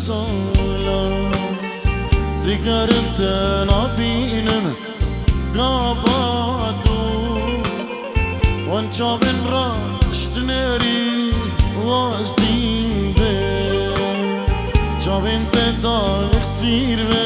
سالا دیگر نبینم قاباتو وان چاوین راشت نری واز دین به چاوین تدا اخسیر به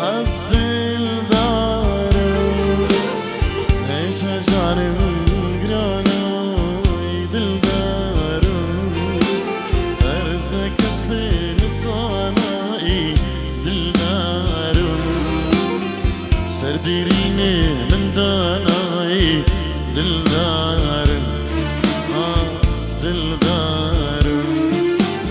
از دل دارم ایش جانم گرانای دل دارم فرز کسب نسانای دل دارم سر بیرین من دانای دل دارم از دل دارم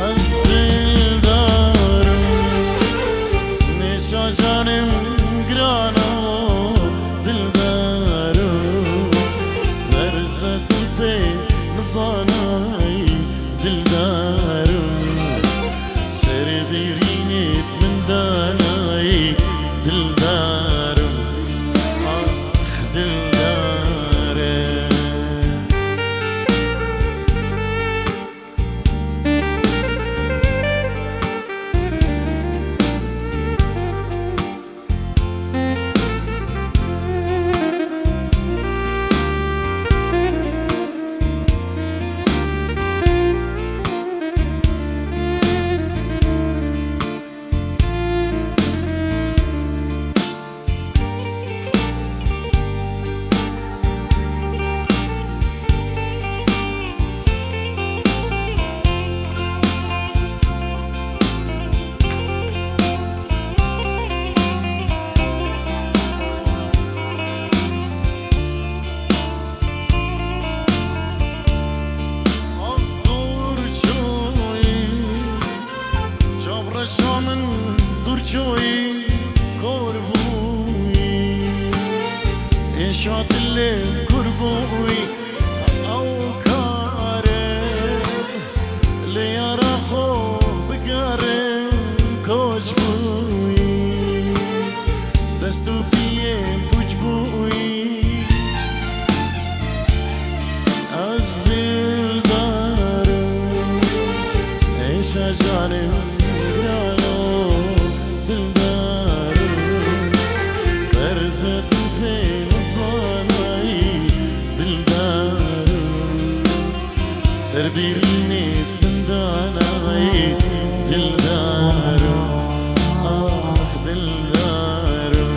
از دل دارم نیشا جانم گرانا دل دارم فرز دل به نزانای دل دارم سر بیرینت من دانای دل دارم آخ دل دارم شامن درچوی کربوی اشات لی کربوی او کاره لیارا خوب بگاره کوچ بوی دستو پیم پوچ بوی از دل دارم ایشا جانم سر بیرینت من دانای دل دارم آخ دل دارم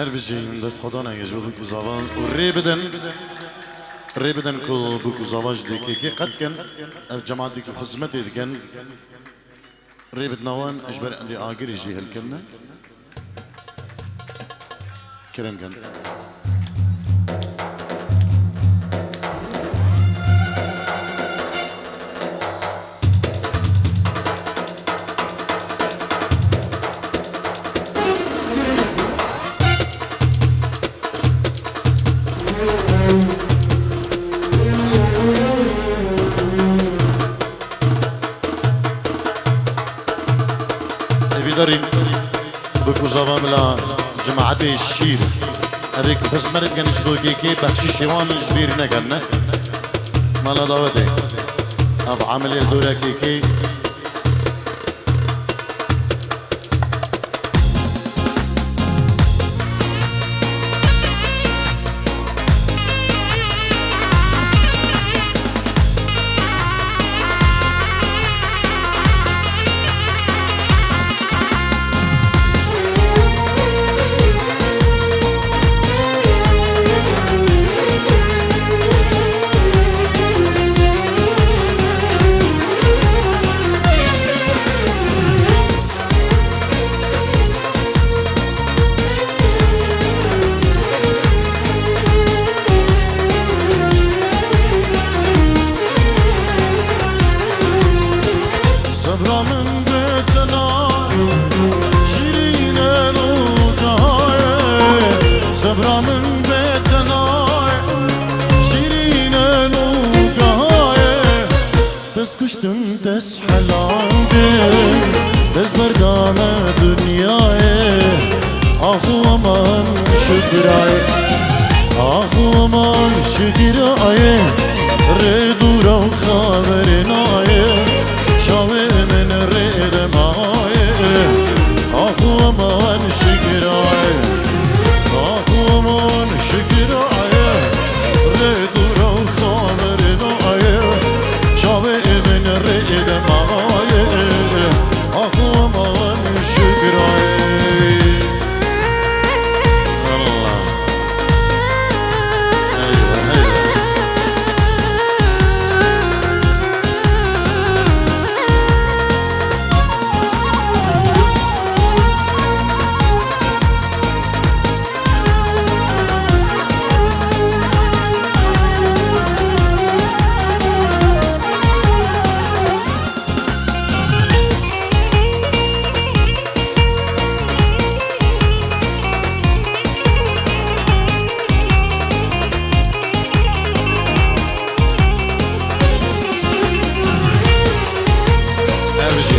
هر بجين دست خدا نگیش بودن کو زبان و ری بدن کو بکو زواج دیکی که قد کن جماعتی که خدمتی دکن ری بدنوان اجبر عندي آگری جی هل کنه کرم کن داریم بکو زبان لا جماعت الشیر ابيك خدمت کنش دوگی که بخشی شوان جبیر نکنه مالا دعوته اب عامل دوره کی كشتم دس حلاندم دس بردام دنياي آخو امان شكراي آخو امان شكراي ردورا خبرناي شاوي من رد ماي آخو امان شكراي آخو امان شكراي ردورا خبرناي شاوي من رد ماي آخو امان شكراي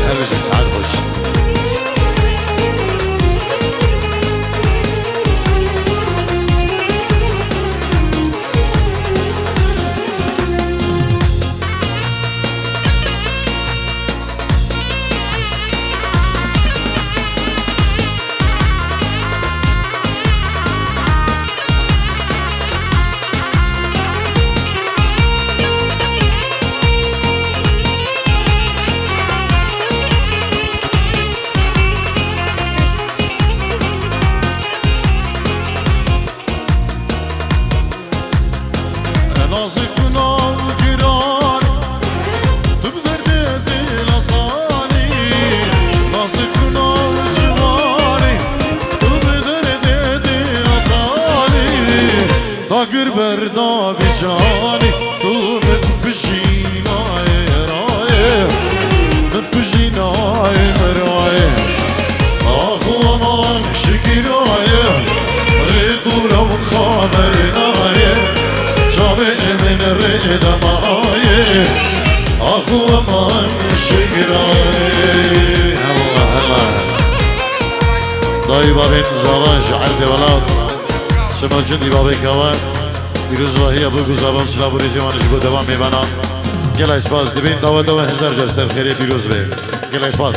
هرجي سعاد خوش نازك وناوجران تبذر دي لصاني نازك وناوجراني تبذر دي لصاني طاقر بردا بجاني تبذر بجينا راي بجينا مراي آخو امان شكراي ردورا وخابرناي من الرئد معاي أخو أمان شكراي الله الله دايبا بين زبان شعرت ولاد سما جندي بابي كوان بيروز وهي أبوكو زبان سلابو ريزيوانش بو دوام ميبانا گل اسپاس دبین دعوت و هزار جرسر خیلی پیروز به گل اسپاس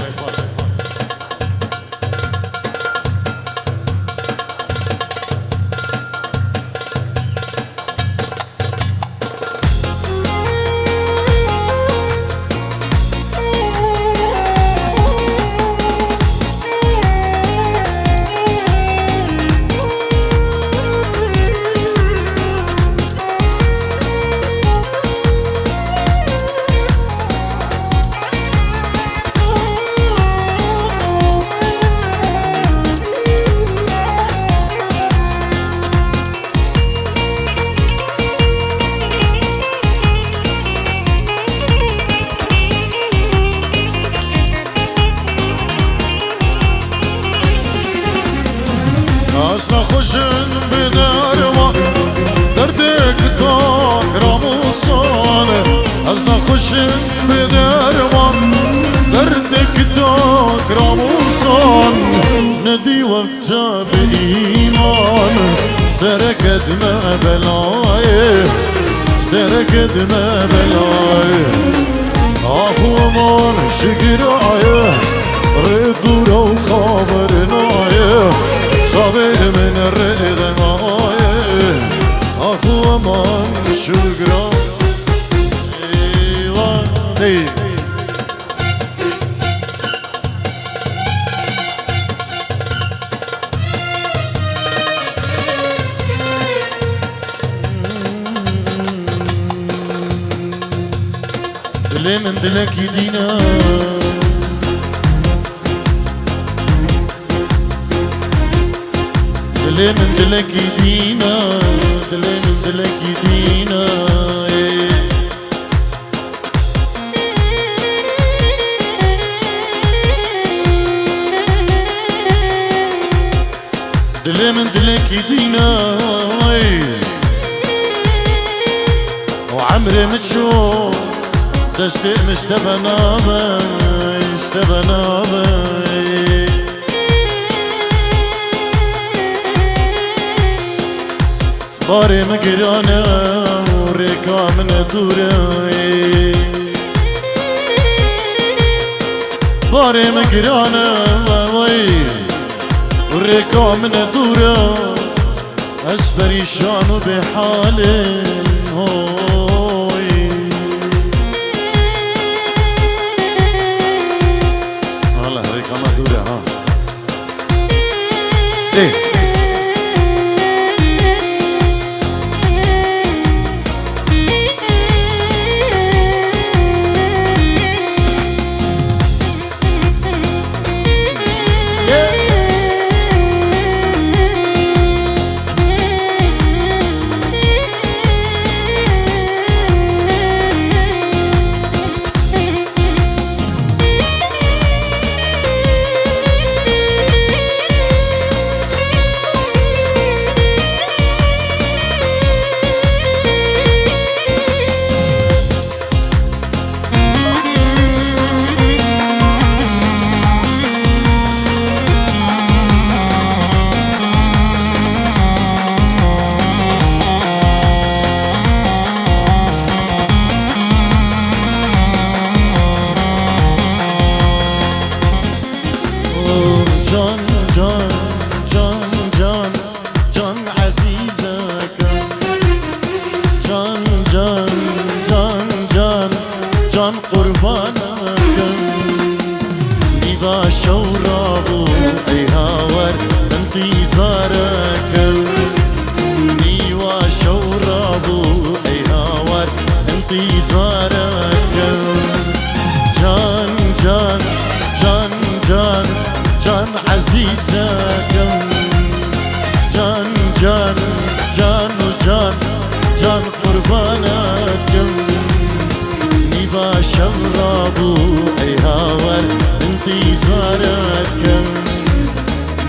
خوش بدرمان دردك داك راموسان ندي وقتا بإيمان سركد ما بلاي سركد ما بلاي آخو من شكراي ردورا وخابرناي صابر من الرئذ ماي آخو من شكراي ايواني دلي من دلك يدينا دلي من دلك يدينا دلي من دلك يدينا دلي من دلك يدينا وعمري متشوف دشتي مشتبنا اشتبنا باري مقرانا وريكا من دورا باري مقرانا وريكا من دورا اسبري شانو بحالي كما دورة ها ايه قربانك إذا شورابو أي هاور انتظارك إيوا شورابو أي هاور انتظارك جان جان جان جان جان عزيزك جان جان جان جان جان قربانك شرابو اي هاور انتظارك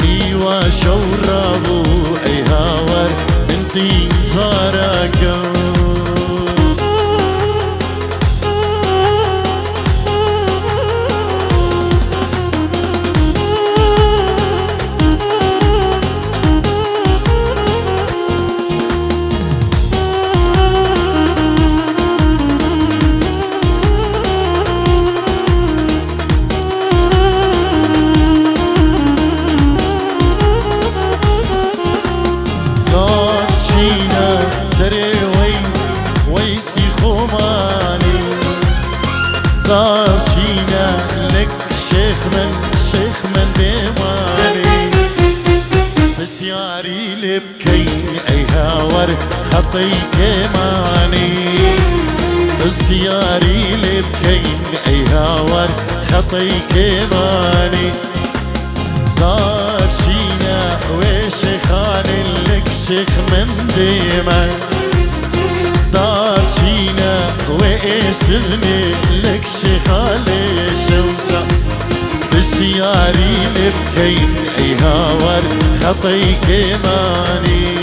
ايوا شرابو اي هاور انتظارك دارجينا لك شيخ من ديواني بسياري لبكين اي هاور خطي كماني بسياري لبكين اي هاور خطي كماني دارجينا وشيخان لك شيخ من ديواني دارجينا واسمني لك شخالي شمسة بسياري لبكين اي هاور خطي كماني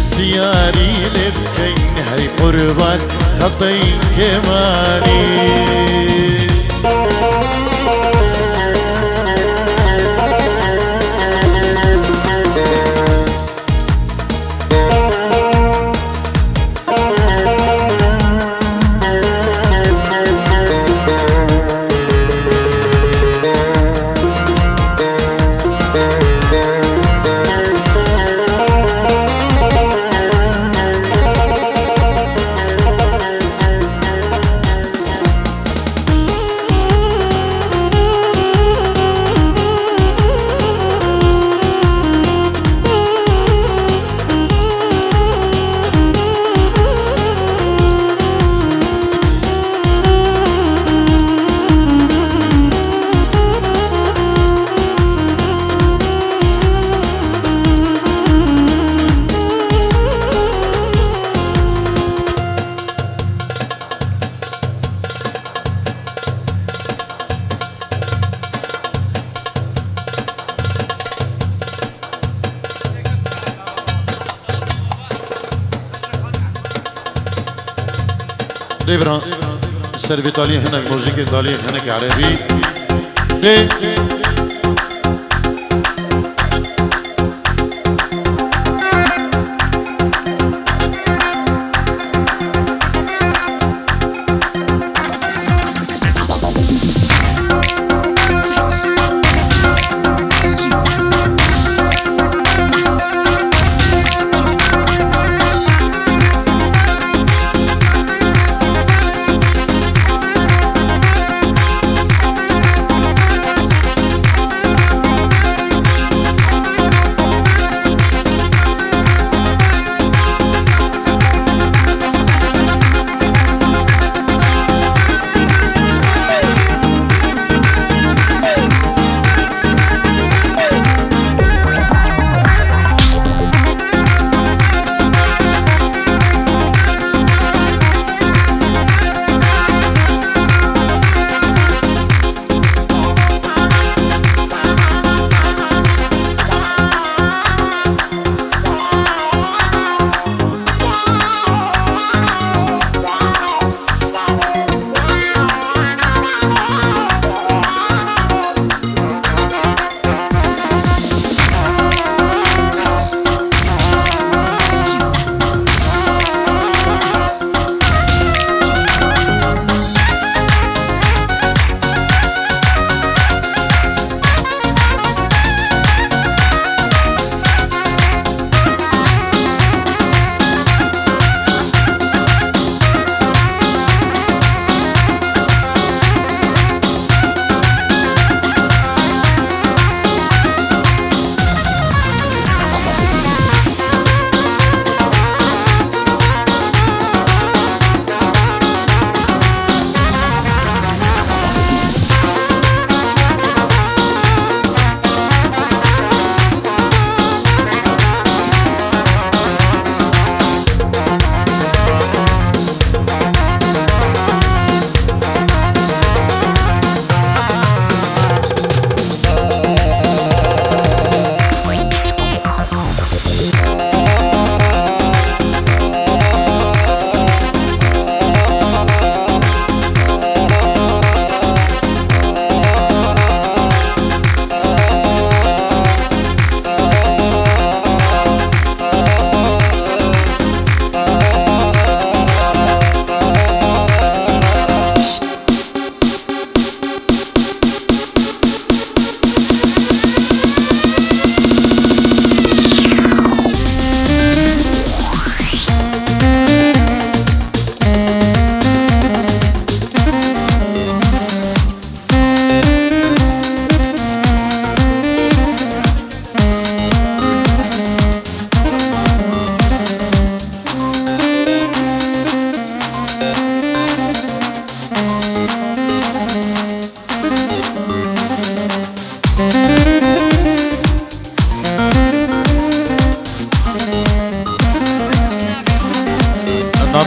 بسياري لبكين هي قربان خطي كمالي ديفران السيرف ايطالي هناك موسيقى ايطالية هناك عربي دي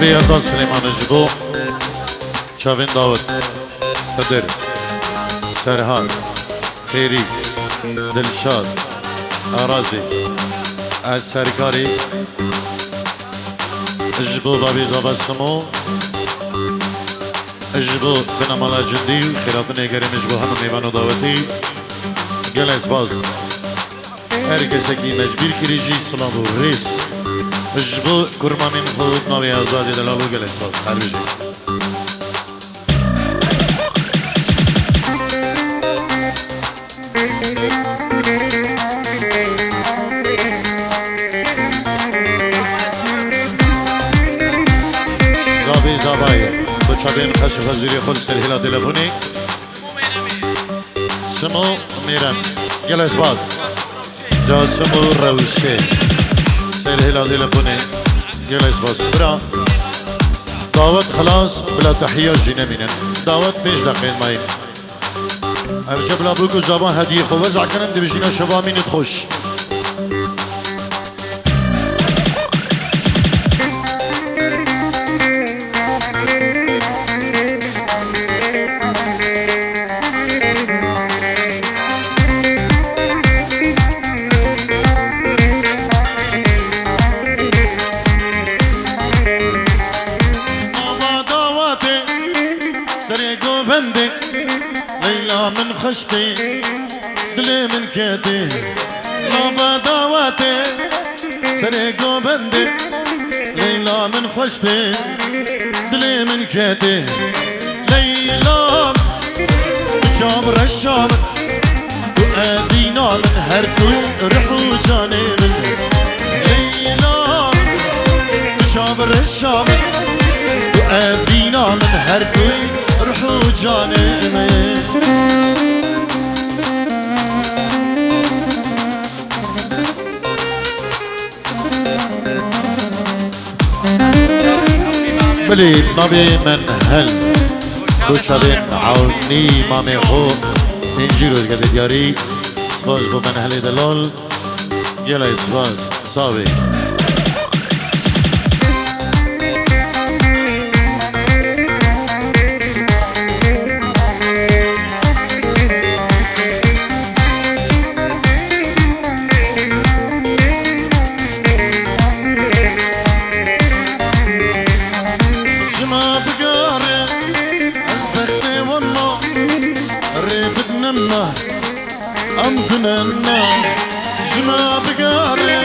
نبي أزال سليمان الجبو شافين داود قدر سرهان خيري دلشاد أرازي السركاري اجبو بابي زابا سمو اجبو بنا مالا جدي خيراتنا كريم اجبو هم ميوانو دعوتي قال اسباز هركسكي مجبير كريجي سلام وريس اجبو كرما من خود ناوي ازادي دلالو قال اسباز هر بجي زابای تو چابین خش خزوری خود سرهلا تلفونی سمو میرم گل اسباد جا سمو روشه سرهلا تلفونی گل اسباد برا دعوت خلاص بلا تحیه جینه مینن دعوت 5 دقیقه ماین اوجه بلا بوکو زبان هدیه خو وزع کنم دبجینا شبا مینت خوش خشتي دلي من كاتي لابا دعواتي سريقو بندي ليلى من خشتي دلي من كاتي ليلى بشامر الشام وآدينا من هركوي رحو جاني من ليلى بشامر الشام وآدينا من هركوي رحو جاني من بلي نبي من هل دوشابين عوني مامي خو ننجيرو كده دياري سواز بو من هلي دلال يلا سواز صاوي أمكننا جما بقاري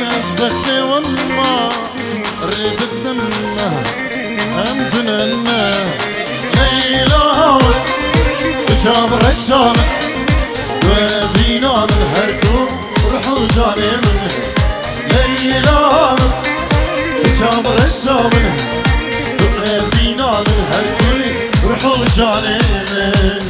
أسبختي والله ريب الدمنا أمكننا ليلى وشامر الشام وبينا من هركو روحو جاني من ليلى وشامر الشام وبينا من هركو روحو جاني من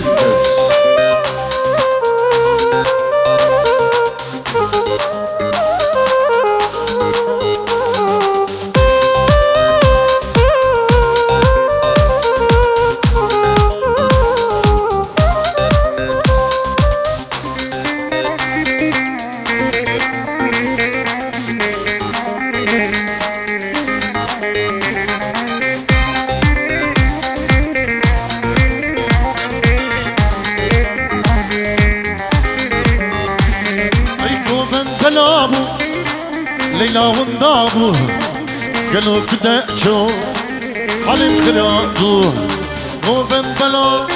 ليلى وندابو قالوا كدأشو حلم خرادو مو بنبلا